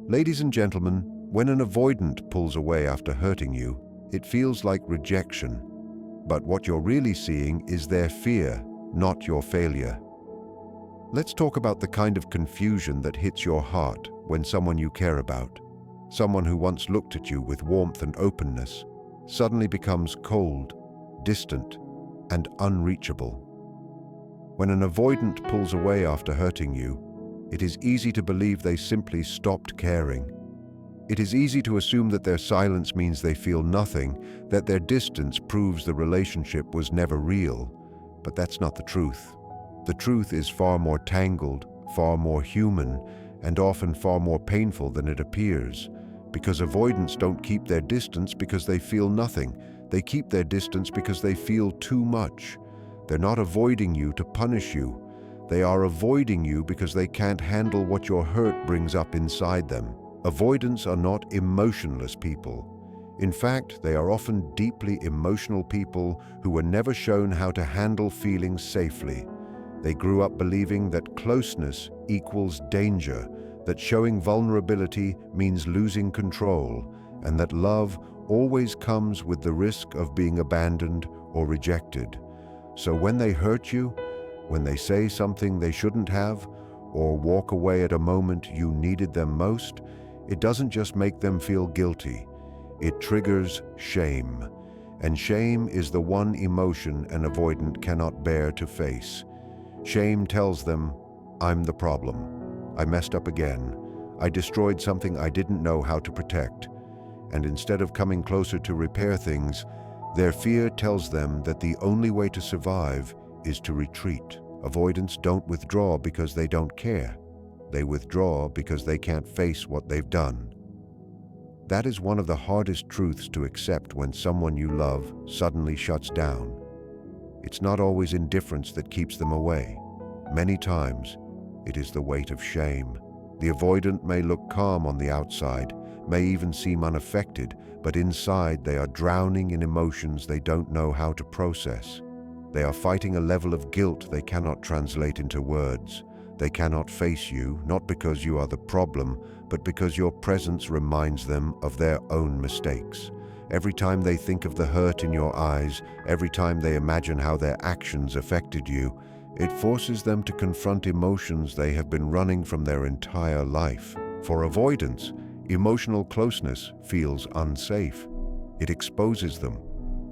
Ladies and gentlemen, when an avoidant pulls away after hurting you, it feels like rejection. But what you're really seeing is their fear, not your failure. Let's talk about the kind of confusion that hits your heart when someone you care about, someone who once looked at you with warmth and openness, suddenly becomes cold, distant, and unreachable. When an avoidant pulls away after hurting you, it is easy to believe they simply stopped caring. It is easy to assume that their silence means they feel nothing, that their distance proves the relationship was never real. But that's not the truth. The truth is far more tangled, far more human, and often far more painful than it appears. Because avoidants don't keep their distance because they feel nothing. They keep their distance because they feel too much. They're not avoiding you to punish you. They are avoiding you because they can't handle what your hurt brings up inside them. Avoidants are not emotionless people. In fact, they are often deeply emotional people who were never shown how to handle feelings safely. They grew up believing that closeness equals danger, that showing vulnerability means losing control, and that love always comes with the risk of being abandoned or rejected. So when they hurt you, when they say something they shouldn't have, or walk away at a moment you needed them most, it doesn't just make them feel guilty. It triggers shame. And shame is the one emotion an avoidant cannot bear to face. Shame tells them, I'm the problem. I messed up again. I destroyed something I didn't know how to protect. And instead of coming closer to repair things, their fear tells them that the only way to survive is to retreat. Avoidants don't withdraw because they don't care. They withdraw because they can't face what they've done. That is one of the hardest truths to accept when someone you love suddenly shuts down. It's not always indifference that keeps them away. Many times, it is the weight of shame. The avoidant may look calm on the outside, may even seem unaffected, but inside they are drowning in emotions they don't know how to process. They are fighting a level of guilt they cannot translate into words. They cannot face you, not because you are the problem, but because your presence reminds them of their own mistakes. Every time they think of the hurt in your eyes, every time they imagine how their actions affected you, it forces them to confront emotions they have been running from their entire life. For avoidance, emotional closeness feels unsafe. It exposes them.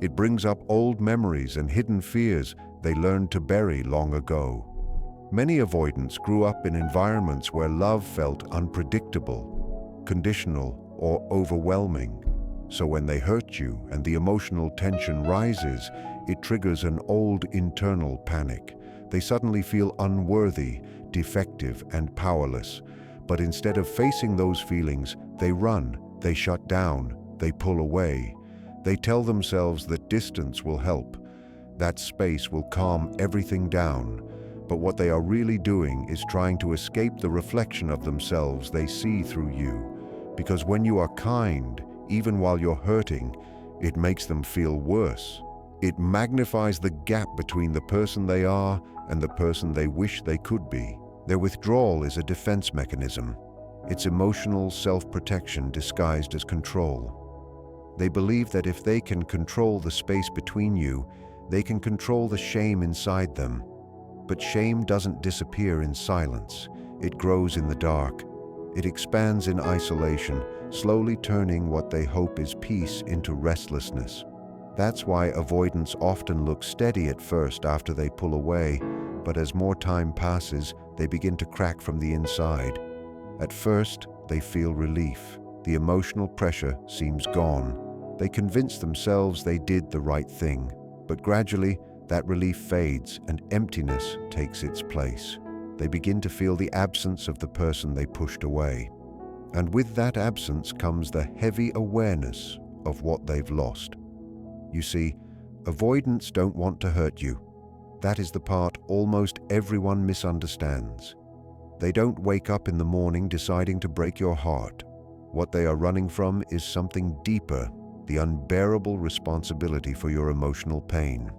It brings up old memories and hidden fears they learned to bury long ago. Many avoidants grew up in environments where love felt unpredictable, conditional, or overwhelming. So when they hurt you and the emotional tension rises, it triggers an old internal panic. They suddenly feel unworthy, defective, and powerless. But instead of facing those feelings, they run, they shut down, they pull away. They tell themselves that distance will help. That space will calm everything down. But what they are really doing is trying to escape the reflection of themselves they see through you. Because when you are kind, even while you're hurting, it makes them feel worse. It magnifies the gap between the person they are and the person they wish they could be. Their withdrawal is a defense mechanism. It's emotional self-protection disguised as control. They believe that if they can control the space between you, they can control the shame inside them. But shame doesn't disappear in silence. It grows in the dark. It expands in isolation, slowly turning what they hope is peace into restlessness. That's why avoidants often look steady at first after they pull away, but as more time passes, they begin to crack from the inside. At first, they feel relief. The emotional pressure seems gone. They convince themselves they did the right thing, but gradually, that relief fades and emptiness takes its place. They begin to feel the absence of the person they pushed away. And with that absence comes the heavy awareness of what they've lost. You see, avoidants don't want to hurt you. That is the part almost everyone misunderstands. They don't wake up in the morning deciding to break your heart. What they are running from is something deeper, the unbearable responsibility for your emotional pain.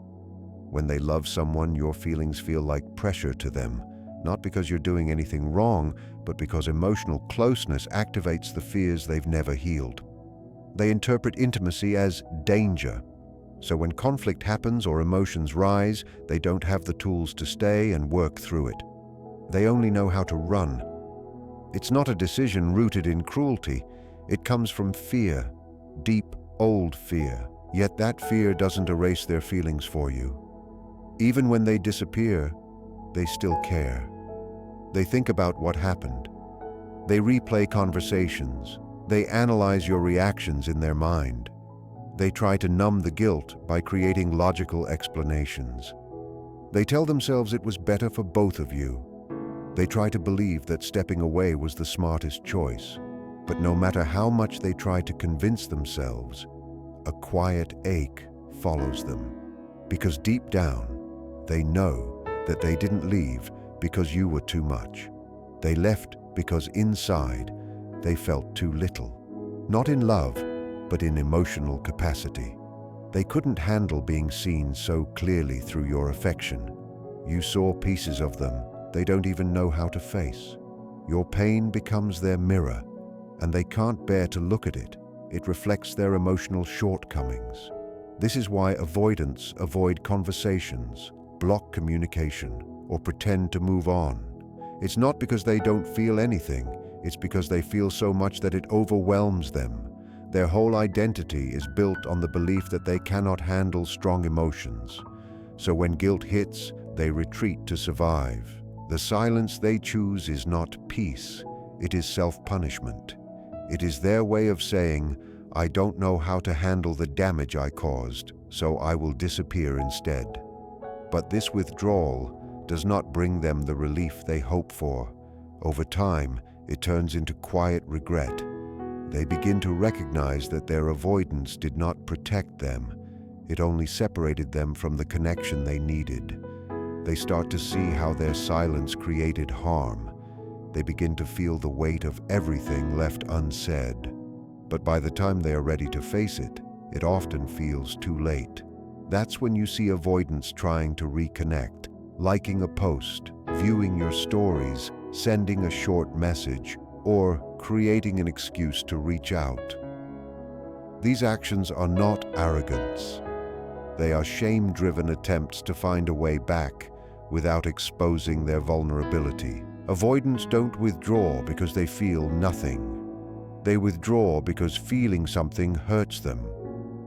When they love someone, your feelings feel like pressure to them, not because you're doing anything wrong, but because emotional closeness activates the fears they've never healed. They interpret intimacy as danger. So when conflict happens or emotions rise, they don't have the tools to stay and work through it. They only know how to run. It's not a decision rooted in cruelty. It comes from fear, deep, old fear. Yet that fear doesn't erase their feelings for you. Even when they disappear, they still care. They think about what happened. They replay conversations. They analyze your reactions in their mind. They try to numb the guilt by creating logical explanations. They tell themselves it was better for both of you. They try to believe that stepping away was the smartest choice. But no matter how much they try to convince themselves, a quiet ache follows them. Because deep down, they know that they didn't leave because you were too much. They left because inside, they felt too little. Not in love, but in emotional capacity. They couldn't handle being seen so clearly through your affection. You saw pieces of them they don't even know how to face. Your pain becomes their mirror, and they can't bear to look at it. It reflects their emotional shortcomings. This is why avoidants avoid conversations, block communication, or pretend to move on. It's not because they don't feel anything, it's because they feel so much that it overwhelms them. Their whole identity is built on the belief that they cannot handle strong emotions. So when guilt hits, they retreat to survive. The silence they choose is not peace, it is self-punishment. It is their way of saying, I don't know how to handle the damage I caused, so I will disappear instead. But this withdrawal does not bring them the relief they hope for. Over time, it turns into quiet regret. They begin to recognize that their avoidance did not protect them. It only separated them from the connection they needed. They start to see how their silence created harm. They begin to feel the weight of everything left unsaid. But by the time they are ready to face it, it often feels too late. That's when you see avoidance trying to reconnect, liking a post, viewing your stories, sending a short message, or creating an excuse to reach out. These actions are not arrogance. They are shame-driven attempts to find a way back without exposing their vulnerability. Avoidants don't withdraw because they feel nothing. They withdraw because feeling something hurts them.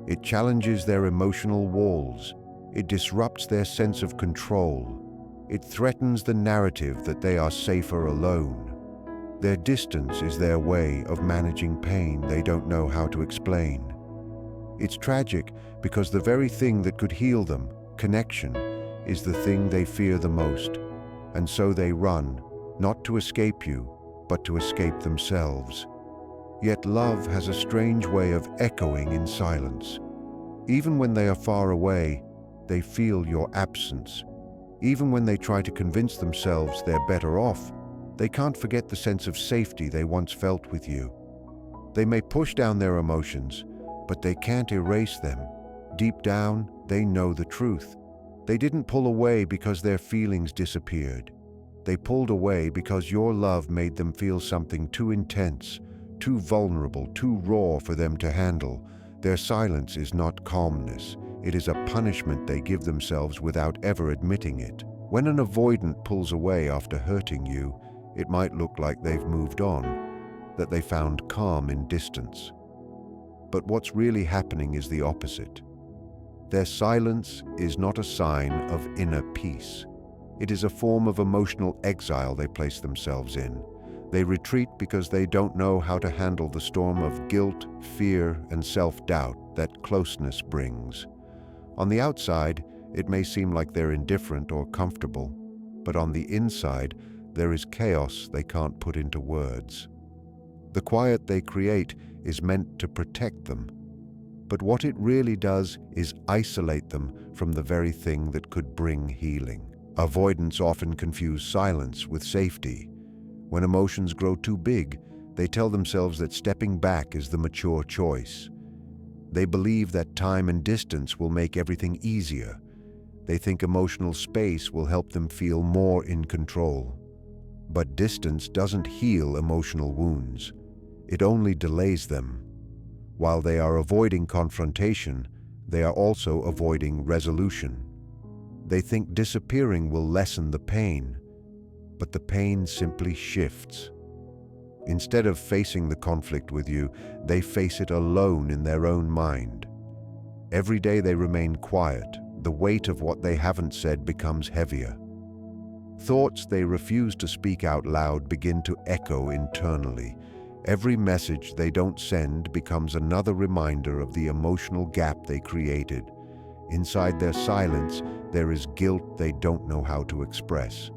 It challenges their emotional walls. It disrupts their sense of control. It threatens the narrative that they are safer alone. Their distance is their way of managing pain they don't know how to explain. It's tragic because the very thing that could heal them, connection, is the thing they fear the most. And so they run, not to escape you, but to escape themselves. Yet love has a strange way of echoing in silence. Even when they are far away, they feel your absence. Even when they try to convince themselves they're better off, they can't forget the sense of safety they once felt with you. They may push down their emotions, but they can't erase them. Deep down, they know the truth. They didn't pull away because their feelings disappeared. They pulled away because your love made them feel something too intense, too vulnerable, too raw for them to handle. Their silence is not calmness. It is a punishment they give themselves without ever admitting it. When an avoidant pulls away after hurting you, it might look like they've moved on, that they found calm in distance. But what's really happening is the opposite. Their silence is not a sign of inner peace. It is a form of emotional exile they place themselves in. They retreat because they don't know how to handle the storm of guilt, fear, and self-doubt that closeness brings. On the outside, it may seem like they're indifferent or comfortable, but on the inside, there is chaos they can't put into words. The quiet they create is meant to protect them, but what it really does is isolate them from the very thing that could bring healing. Avoidants often confuse silence with safety. When emotions grow too big, they tell themselves that stepping back is the mature choice. They believe that time and distance will make everything easier. They think emotional space will help them feel more in control. But distance doesn't heal emotional wounds. It only delays them. While they are avoiding confrontation, they are also avoiding resolution. They think disappearing will lessen the pain, but the pain simply shifts. Instead of facing the conflict with you, they face it alone in their own mind. Every day they remain quiet, the weight of what they haven't said becomes heavier. Thoughts they refuse to speak out loud begin to echo internally. Every message they don't send becomes another reminder of the emotional gap they created. Inside their silence, there is guilt they don't know how to express.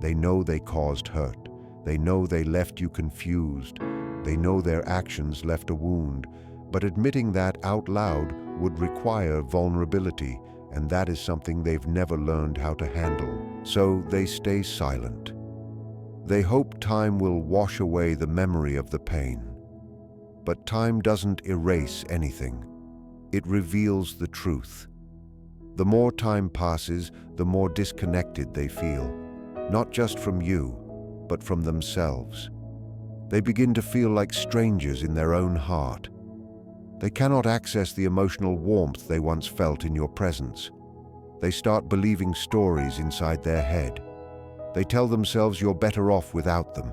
They know they caused hurt. They know they left you confused. They know their actions left a wound. But admitting that out loud would require vulnerability, and that is something they've never learned how to handle. So they stay silent. They hope time will wash away the memory of the pain. But time doesn't erase anything. It reveals the truth. The more time passes, the more disconnected they feel, not just from you, but from themselves. They begin to feel like strangers in their own heart. They cannot access the emotional warmth they once felt in your presence. They start believing stories inside their head. They tell themselves you're better off without them.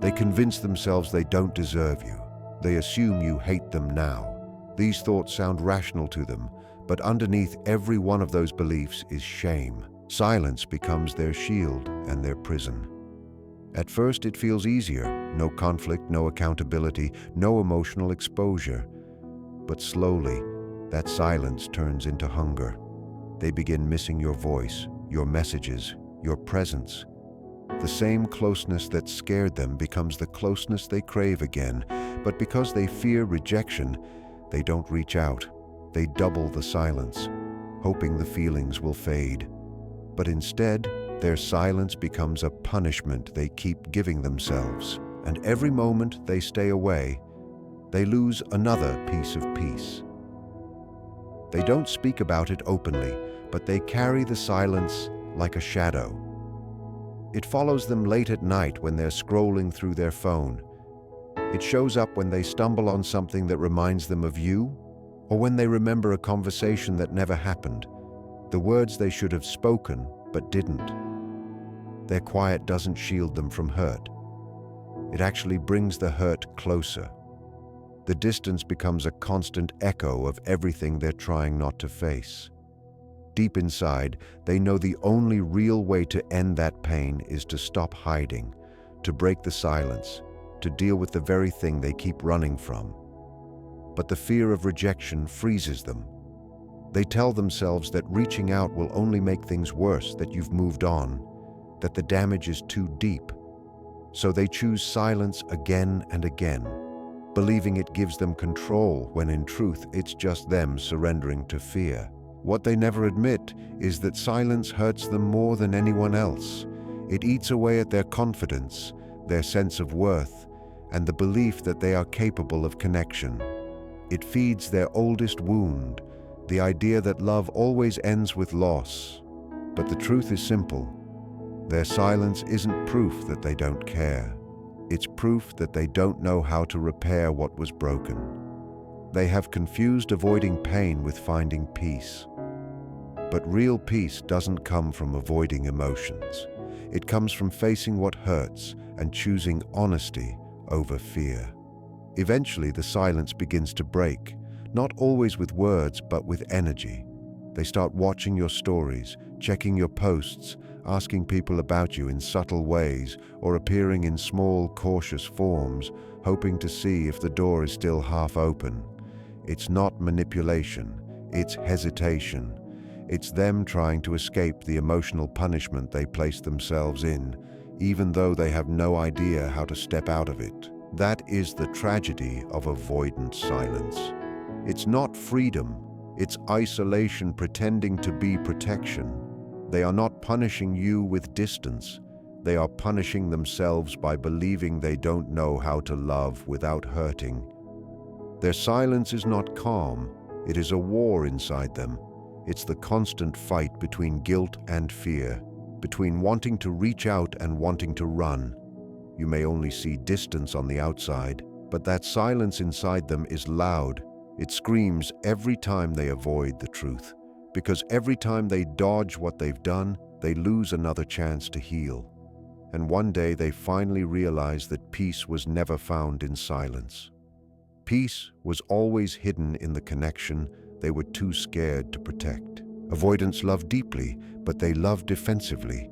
They convince themselves they don't deserve you. They assume you hate them now. These thoughts sound rational to them, but underneath every one of those beliefs is shame. Silence becomes their shield and their prison. At first it feels easier, no conflict, no accountability, no emotional exposure. But slowly, that silence turns into hunger. They begin missing your voice, your messages, your presence. The same closeness that scared them becomes the closeness they crave again, but because they fear rejection, they don't reach out. They double the silence, hoping the feelings will fade. But instead, their silence becomes a punishment they keep giving themselves. And every moment they stay away, they lose another piece of peace. They don't speak about it openly, but they carry the silence like a shadow. It follows them late at night when they're scrolling through their phone. It shows up when they stumble on something that reminds them of you, or when they remember a conversation that never happened, the words they should have spoken but didn't. Their quiet doesn't shield them from hurt. It actually brings the hurt closer. The distance becomes a constant echo of everything they're trying not to face. Deep inside, they know the only real way to end that pain is to stop hiding, to break the silence, to deal with the very thing they keep running from. But the fear of rejection freezes them. They tell themselves that reaching out will only make things worse, that you've moved on, that the damage is too deep. So they choose silence again and again, believing it gives them control when in truth it's just them surrendering to fear. What they never admit is that silence hurts them more than anyone else. It eats away at their confidence, their sense of worth, and the belief that they are capable of connection. It feeds their oldest wound, the idea that love always ends with loss. But the truth is simple. Their silence isn't proof that they don't care. It's proof that they don't know how to repair what was broken. They have confused avoiding pain with finding peace. But real peace doesn't come from avoiding emotions. It comes from facing what hurts and choosing honesty over fear. Eventually, the silence begins to break, not always with words, but with energy. They start watching your stories, checking your posts, asking people about you in subtle ways, or appearing in small, cautious forms, hoping to see if the door is still half open. It's not manipulation, it's hesitation. It's them trying to escape the emotional punishment they place themselves in, even though they have no idea how to step out of it. That is the tragedy of avoidant silence. It's not freedom, it's isolation pretending to be protection. They are not punishing you with distance. They are punishing themselves by believing they don't know how to love without hurting. Their silence is not calm, it is a war inside them. It's the constant fight between guilt and fear, between wanting to reach out and wanting to run. You may only see distance on the outside, but that silence inside them is loud. It screams every time they avoid the truth, because every time they dodge what they've done, they lose another chance to heal. And one day they finally realize that peace was never found in silence. Peace was always hidden in the connection they were too scared to protect. Avoidants love deeply, but they love defensively.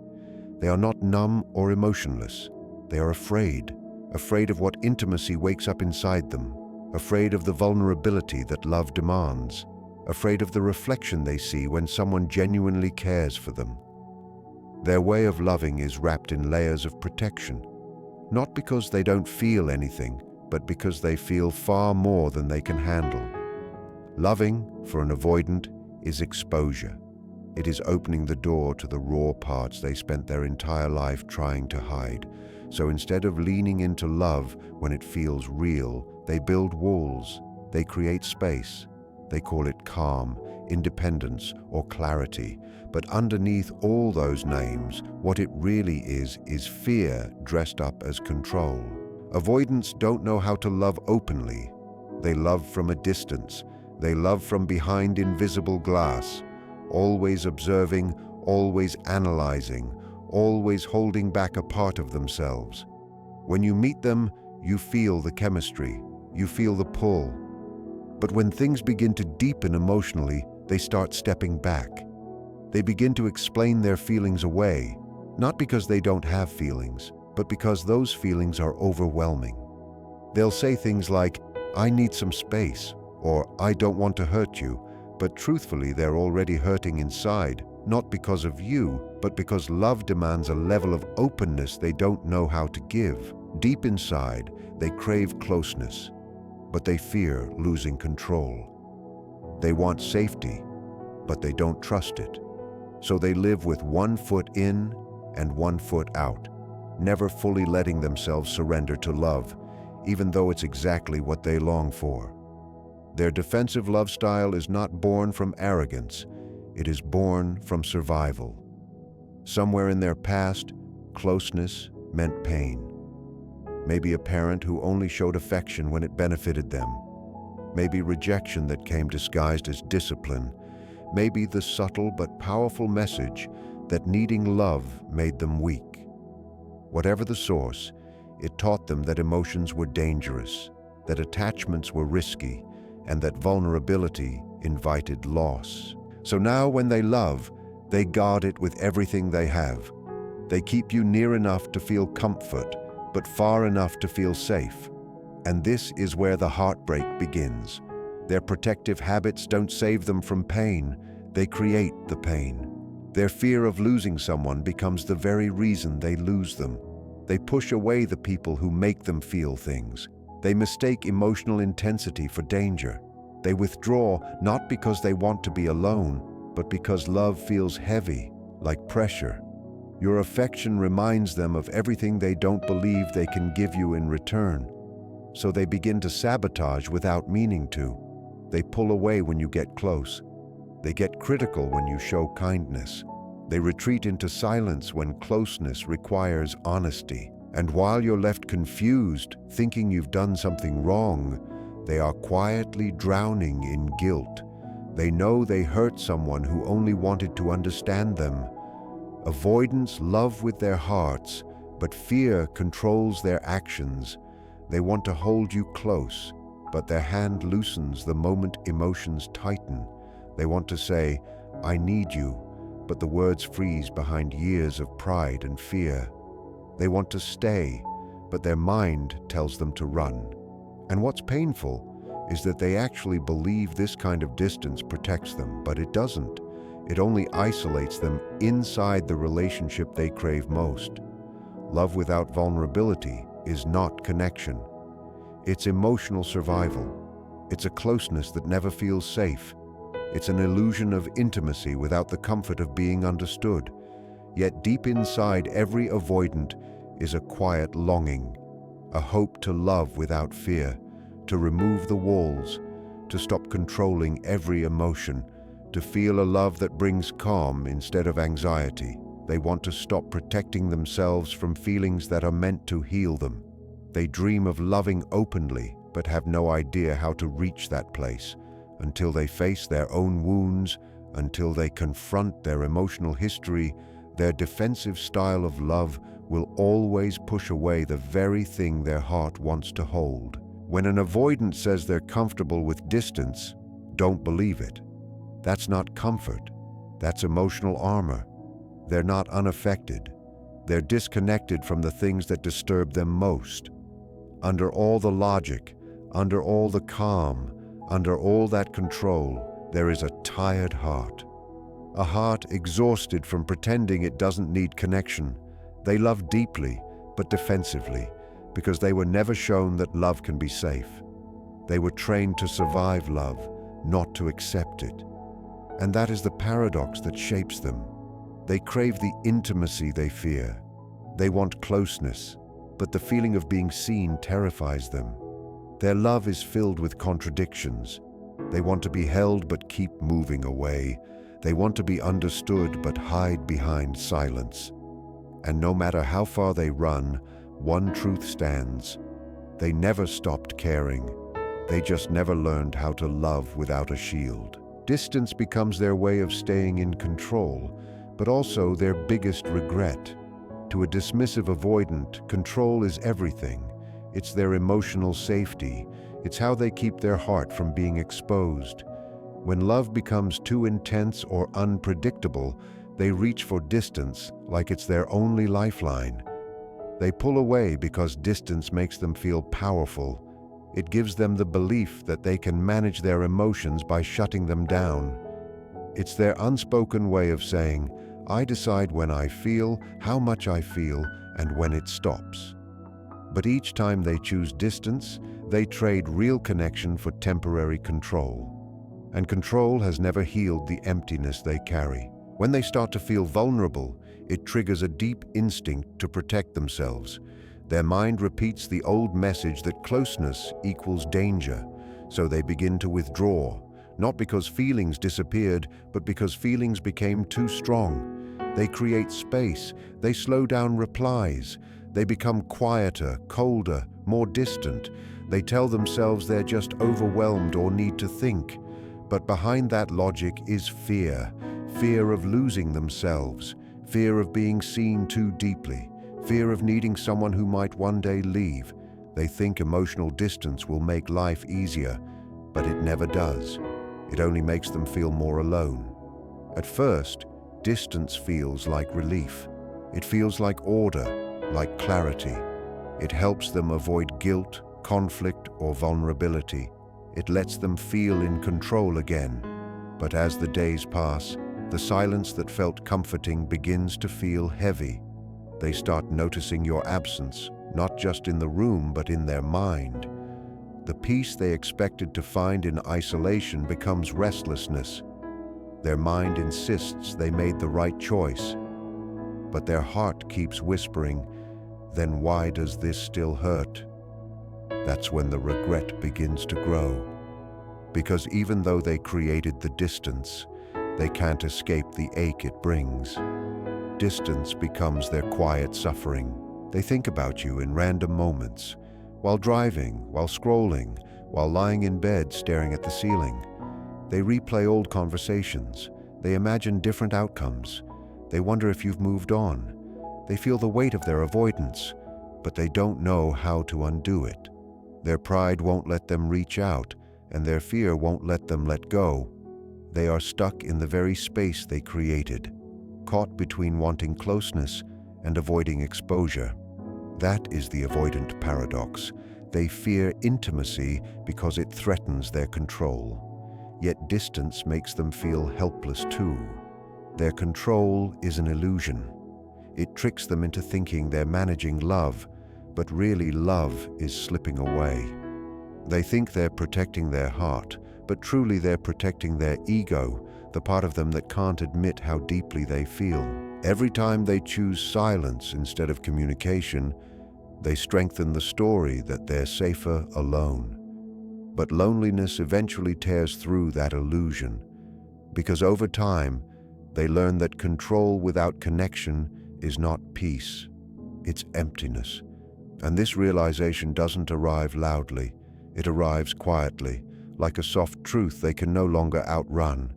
They are not numb or emotionless. They are afraid of what intimacy wakes up inside them, afraid of the vulnerability that love demands, afraid of the reflection they see when someone genuinely cares for them. Their way of loving is wrapped in layers of protection, not because they don't feel anything, but because they feel far more than they can handle. Loving, for an avoidant, is exposure. It is opening the door to the raw parts they spent their entire life trying to hide. So instead of leaning into love when it feels real, they build walls, they create space. They call it calm, independence, or clarity. But underneath all those names, what it really is fear dressed up as control. Avoidants don't know how to love openly. They love from a distance. They love from behind invisible glass, always observing, always analyzing, always holding back a part of themselves. When you meet them, you feel the chemistry, you feel the pull. But when things begin to deepen emotionally, they start stepping back. They begin to explain their feelings away, not because they don't have feelings, but because those feelings are overwhelming. They'll say things like, "I need some space," or "I don't want to hurt you," but truthfully they're already hurting inside, not because of you, but because love demands a level of openness they don't know how to give. Deep inside, they crave closeness, but they fear losing control. They want safety, but they don't trust it. So they live with one foot in and one foot out, never fully letting themselves surrender to love, even though it's exactly what they long for. Their defensive love style is not born from arrogance, it is born from survival. Somewhere in their past, closeness meant pain. Maybe a parent who only showed affection when it benefited them. Maybe rejection that came disguised as discipline. Maybe the subtle but powerful message that needing love made them weak. Whatever the source, it taught them that emotions were dangerous, that attachments were risky, and that vulnerability invited loss. So now when they love, they guard it with everything they have. They keep you near enough to feel comfort, but far enough to feel safe. And this is where the heartbreak begins. Their protective habits don't save them from pain, they create the pain. Their fear of losing someone becomes the very reason they lose them. They push away the people who make them feel things. They mistake emotional intensity for danger. They withdraw not because they want to be alone, but because love feels heavy, like pressure. Your affection reminds them of everything they don't believe they can give you in return. So they begin to sabotage without meaning to. They pull away when you get close. They get critical when you show kindness. They retreat into silence when closeness requires honesty. And while you're left confused, thinking you've done something wrong, they are quietly drowning in guilt. They know they hurt someone who only wanted to understand them. Avoidants love with their hearts, but fear controls their actions. They want to hold you close, but their hand loosens the moment emotions tighten. They want to say, "I need you," but the words freeze behind years of pride and fear. They want to stay, but their mind tells them to run. And what's painful is that they actually believe this kind of distance protects them, but it doesn't. It only isolates them inside the relationship they crave most. Love without vulnerability is not connection. It's emotional survival. It's a closeness that never feels safe. It's an illusion of intimacy without the comfort of being understood. Yet deep inside every avoidant is a quiet longing, a hope to love without fear, to remove the walls, to stop controlling every emotion, to feel a love that brings calm instead of anxiety. They want to stop protecting themselves from feelings that are meant to heal them. They dream of loving openly, but have no idea how to reach that place until they face their own wounds, until they confront their emotional history. Their defensive style of love will always push away the very thing their heart wants to hold. When an avoidant says they're comfortable with distance, don't believe it. That's not comfort. That's emotional armor. They're not unaffected. They're disconnected from the things that disturb them most. Under all the logic, under all the calm, under all that control, there is a tired heart. A heart exhausted from pretending it doesn't need connection. They love deeply, but defensively, because they were never shown that love can be safe. They were trained to survive love, not to accept it. And that is the paradox that shapes them. They crave the intimacy they fear. They want closeness, but the feeling of being seen terrifies them. Their love is filled with contradictions. They want to be held but keep moving away. They want to be understood but hide behind silence. And no matter how far they run, one truth stands. They never stopped caring. They just never learned how to love without a shield. Distance becomes their way of staying in control, but also their biggest regret. To a dismissive avoidant, control is everything. It's their emotional safety. It's how they keep their heart from being exposed. When love becomes too intense or unpredictable, they reach for distance like it's their only lifeline. They pull away because distance makes them feel powerful. It gives them the belief that they can manage their emotions by shutting them down. It's their unspoken way of saying, I decide when I feel, how much I feel, and when it stops. But each time they choose distance, they trade real connection for temporary control. And control has never healed the emptiness they carry. When they start to feel vulnerable, it triggers a deep instinct to protect themselves. Their mind repeats the old message that closeness equals danger, so they begin to withdraw, not because feelings disappeared, but because feelings became too strong. They create space, they slow down replies, they become quieter, colder, more distant. They tell themselves they're just overwhelmed or need to think. But behind that logic is fear, fear of losing themselves, fear of being seen too deeply, fear of needing someone who might one day leave. They think emotional distance will make life easier, but it never does. It only makes them feel more alone. At first, distance feels like relief. It feels like order, like clarity. It helps them avoid guilt, conflict, or vulnerability. It lets them feel in control again. But as the days pass, the silence that felt comforting begins to feel heavy. They start noticing your absence, not just in the room, but in their mind. The peace they expected to find in isolation becomes restlessness. Their mind insists they made the right choice, but their heart keeps whispering, then why does this still hurt? That's when the regret begins to grow. Because even though they created the distance, they can't escape the ache it brings. Distance becomes their quiet suffering. They think about you in random moments, while driving, while scrolling, while lying in bed staring at the ceiling. They replay old conversations. They imagine different outcomes. They wonder if you've moved on. They feel the weight of their avoidance, but they don't know how to undo it. Their pride won't let them reach out, and their fear won't let them let go. They are stuck in the very space they created, caught between wanting closeness and avoiding exposure. That is the avoidant paradox. They fear intimacy because it threatens their control. Yet distance makes them feel helpless too. Their control is an illusion. It tricks them into thinking they're managing love, but really love is slipping away. They think they're protecting their heart, but truly they're protecting their ego, the part of them that can't admit how deeply they feel. Every time they choose silence instead of communication, they strengthen the story that they're safer alone. But loneliness eventually tears through that illusion, because over time, They learn that control without connection is not peace, it's emptiness. And this realization doesn't arrive loudly, it arrives quietly, like a soft truth they can no longer outrun.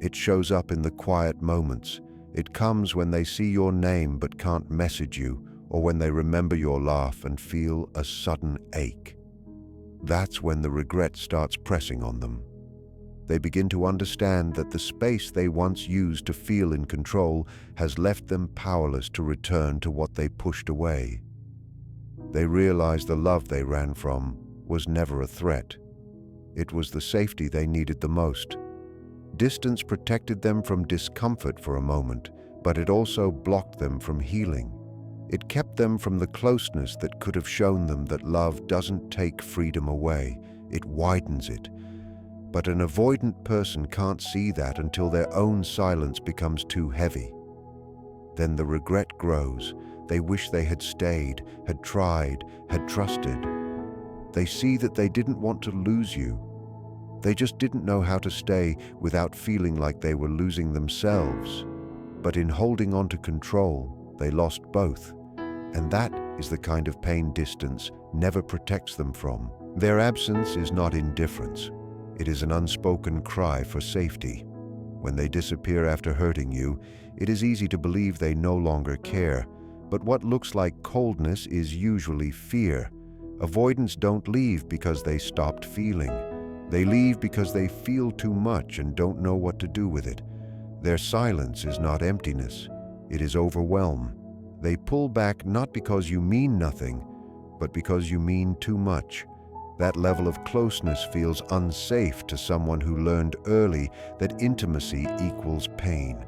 It shows up in the quiet moments. It comes when they see your name but can't message you, or when they remember your laugh and feel a sudden ache. That's when the regret starts pressing on them. They begin to understand that the space they once used to feel in control has left them powerless to return to what they pushed away. They realize the love they ran from was never a threat. It was the safety they needed the most. Distance protected them from discomfort for a moment, but it also blocked them from healing. It kept them from the closeness that could have shown them that love doesn't take freedom away, it widens it. But an avoidant person can't see that until their own silence becomes too heavy. Then the regret grows. They wish they had stayed, had tried, had trusted. They see that they didn't want to lose you. They just didn't know how to stay without feeling like they were losing themselves. But in holding on to control, they lost both. And that is the kind of pain distance never protects them from. Their absence is not indifference. It is an unspoken cry for safety. When they disappear after hurting you, it is easy to believe they no longer care. But what looks like coldness is usually fear. Avoidants don't leave because they stopped feeling. They leave because they feel too much and don't know what to do with it. Their silence is not emptiness. It is overwhelm. They pull back not because you mean nothing, but because you mean too much. That level of closeness feels unsafe to someone who learned early that intimacy equals pain.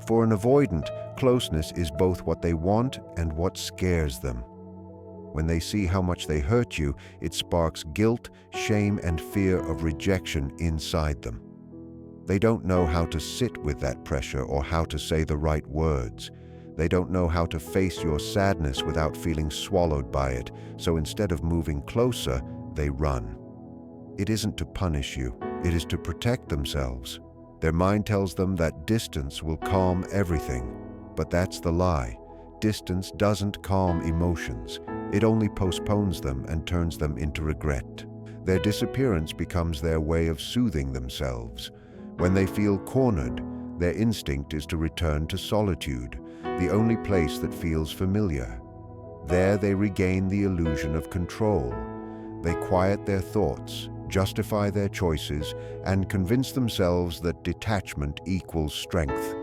For an avoidant, closeness is both what they want and what scares them. When they see how much they hurt you, it sparks guilt, shame, and fear of rejection inside them. They don't know how to sit with that pressure or how to say the right words. They don't know how to face your sadness without feeling swallowed by it, so instead of moving closer, they run. It isn't to punish you, it is to protect themselves. Their mind tells them that distance will calm everything, but that's the lie. Distance doesn't calm emotions. It only postpones them and turns them into regret. Their disappearance becomes their way of soothing themselves. When they feel cornered, their instinct is to return to solitude, the only place that feels familiar. There they regain the illusion of control. They quiet their thoughts, justify their choices, and convince themselves that detachment equals strength.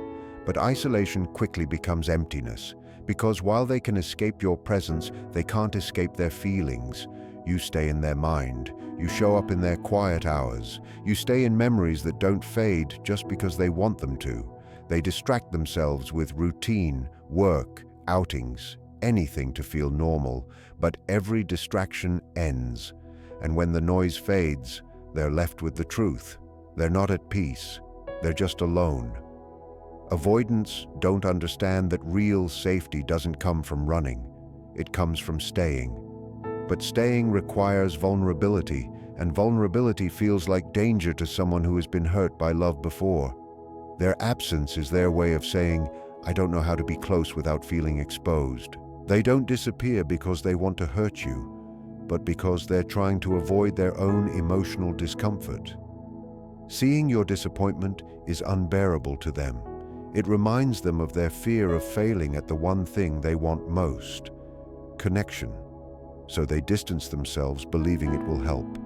But isolation quickly becomes emptiness, because while they can escape your presence, they can't escape their feelings. You stay in their mind. You show up in their quiet hours. You stay in memories that don't fade just because they want them to. They distract themselves with routine, work, outings, anything to feel normal, but every distraction ends. And when the noise fades, they're left with the truth. They're not at peace. They're just alone. Avoidants don't understand that real safety doesn't come from running. It comes from staying. But staying requires vulnerability, and vulnerability feels like danger to someone who has been hurt by love before. Their absence is their way of saying, I don't know how to be close without feeling exposed. They don't disappear because they want to hurt you, but because they're trying to avoid their own emotional discomfort. Seeing your disappointment is unbearable to them. It reminds them of their fear of failing at the one thing they want most, connection. So they distance themselves, believing it will help.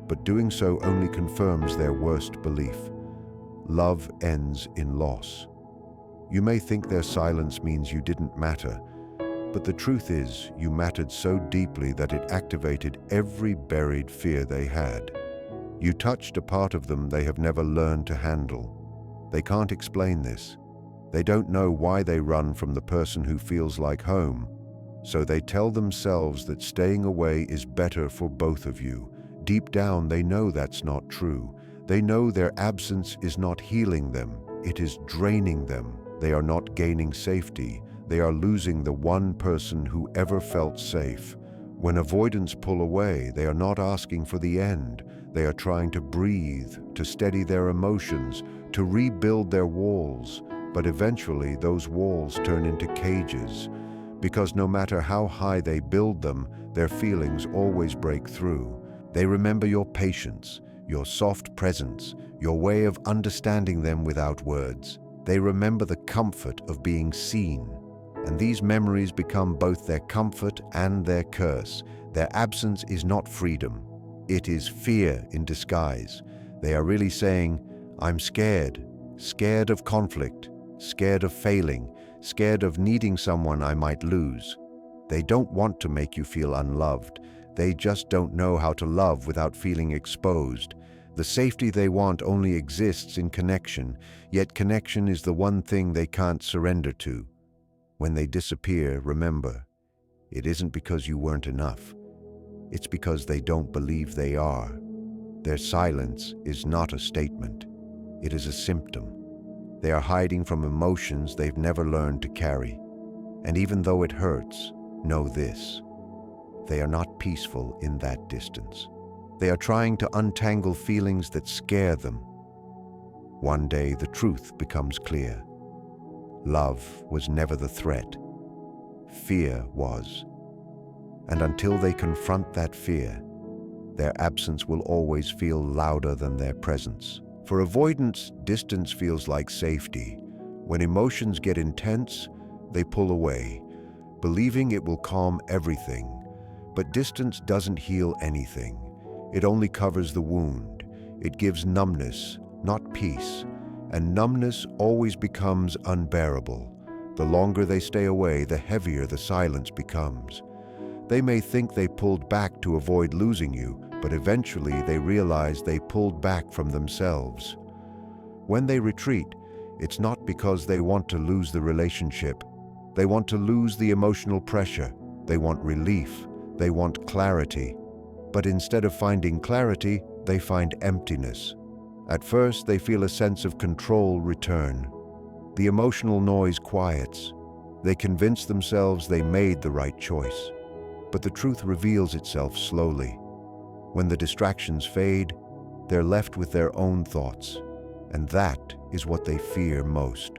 But doing so only confirms their worst belief. Love ends in loss. You may think their silence means you didn't matter, but the truth is you mattered so deeply that it activated every buried fear they had. You touched a part of them they have never learned to handle. They can't explain this. They don't know why they run from the person who feels like home. So they tell themselves that staying away is better for both of you. Deep down, they know that's not true. They know their absence is not healing them. It is draining them. They are not gaining safety. They are losing the one person who ever felt safe. When avoidants pull away, they are not asking for the end. They are trying to breathe, to steady their emotions, to rebuild their walls. But eventually, those walls turn into cages, because no matter how high they build them, their feelings always break through. They remember your patience, your soft presence, your way of understanding them without words. They remember the comfort of being seen. And these memories become both their comfort and their curse. Their absence is not freedom. It is fear in disguise. They are really saying, I'm scared, scared of conflict, scared of failing, scared of needing someone I might lose. They don't want to make you feel unloved. They just don't know how to love without feeling exposed. The safety they want only exists in connection, yet connection is the one thing they can't surrender to. When they disappear, remember, it isn't because you weren't enough. It's because they don't believe they are. Their silence is not a statement. It is a symptom. They are hiding from emotions they've never learned to carry. And even though it hurts, know this: they are not peaceful in that distance. They are trying to untangle feelings that scare them. One day the truth becomes clear. Love was never the threat. Fear was. And until they confront that fear, their absence will always feel louder than their presence. For avoidants, distance feels like safety. When emotions get intense, they pull away, believing it will calm everything. But distance doesn't heal anything. It only covers the wound. It gives numbness, not peace. And numbness always becomes unbearable. The longer they stay away, the heavier the silence becomes. They may think they pulled back to avoid losing you, but eventually they realize they pulled back from themselves. When they retreat, it's not because they want to lose the relationship. They want to lose the emotional pressure. They want relief. They want clarity. But instead of finding clarity, they find emptiness. At first, they feel a sense of control return. The emotional noise quiets. They convince themselves they made the right choice. But the truth reveals itself slowly. When the distractions fade, they're left with their own thoughts. And that is what they fear most.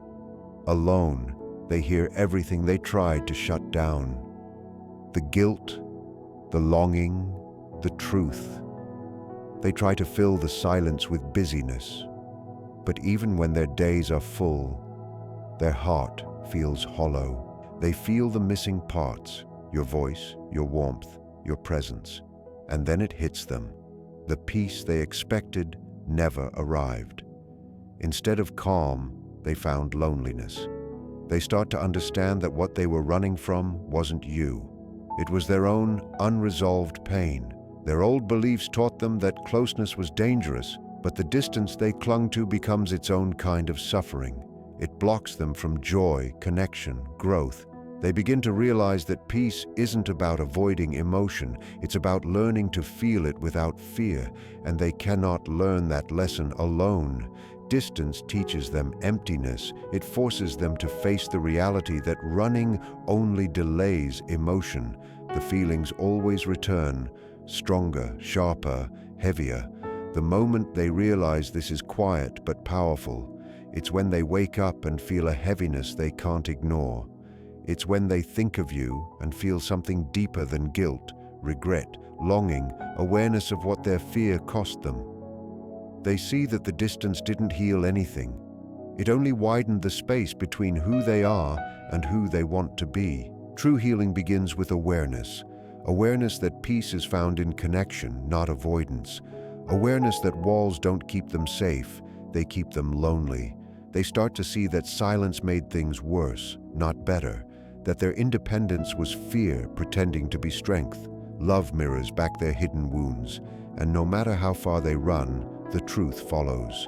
Alone, they hear everything they tried to shut down. The guilt, the longing, the truth. They try to fill the silence with busyness. But even when their days are full, their heart feels hollow. They feel the missing parts, your voice, your warmth, your presence. And then it hits them. The peace they expected never arrived. Instead of calm, they found loneliness. They start to understand that what they were running from wasn't you. It was their own unresolved pain. Their old beliefs taught them that closeness was dangerous, but the distance they clung to becomes its own kind of suffering. It blocks them from joy, connection, growth. They begin to realize that peace isn't about avoiding emotion, it's about learning to feel it without fear, and they cannot learn that lesson alone. Distance teaches them emptiness. It forces them to face the reality that running only delays emotion. The feelings always return, stronger, sharper, heavier. The moment they realize this is quiet but powerful, it's when they wake up and feel a heaviness they can't ignore. It's when they think of you and feel something deeper than guilt, regret, longing, awareness of what their fear cost them. They see that the distance didn't heal anything. It only widened the space between who they are and who they want to be. True healing begins with awareness. Awareness that peace is found in connection, not avoidance. Awareness that walls don't keep them safe, they keep them lonely. They start to see that silence made things worse, not better. That their independence was fear pretending to be strength. Love mirrors back their hidden wounds, and no matter how far they run, the truth follows.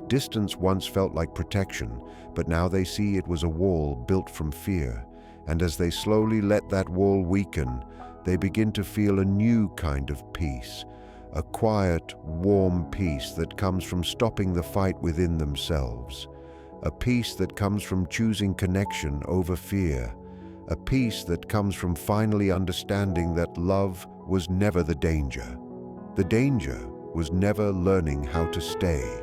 Distance once felt like protection, but now they see it was a wall built from fear. And as they slowly let that wall weaken, they begin to feel a new kind of peace. A quiet, warm peace that comes from stopping the fight within themselves. A peace that comes from choosing connection over fear. a peace that comes from finally understanding that love was never the danger. The danger was never learning how to stay.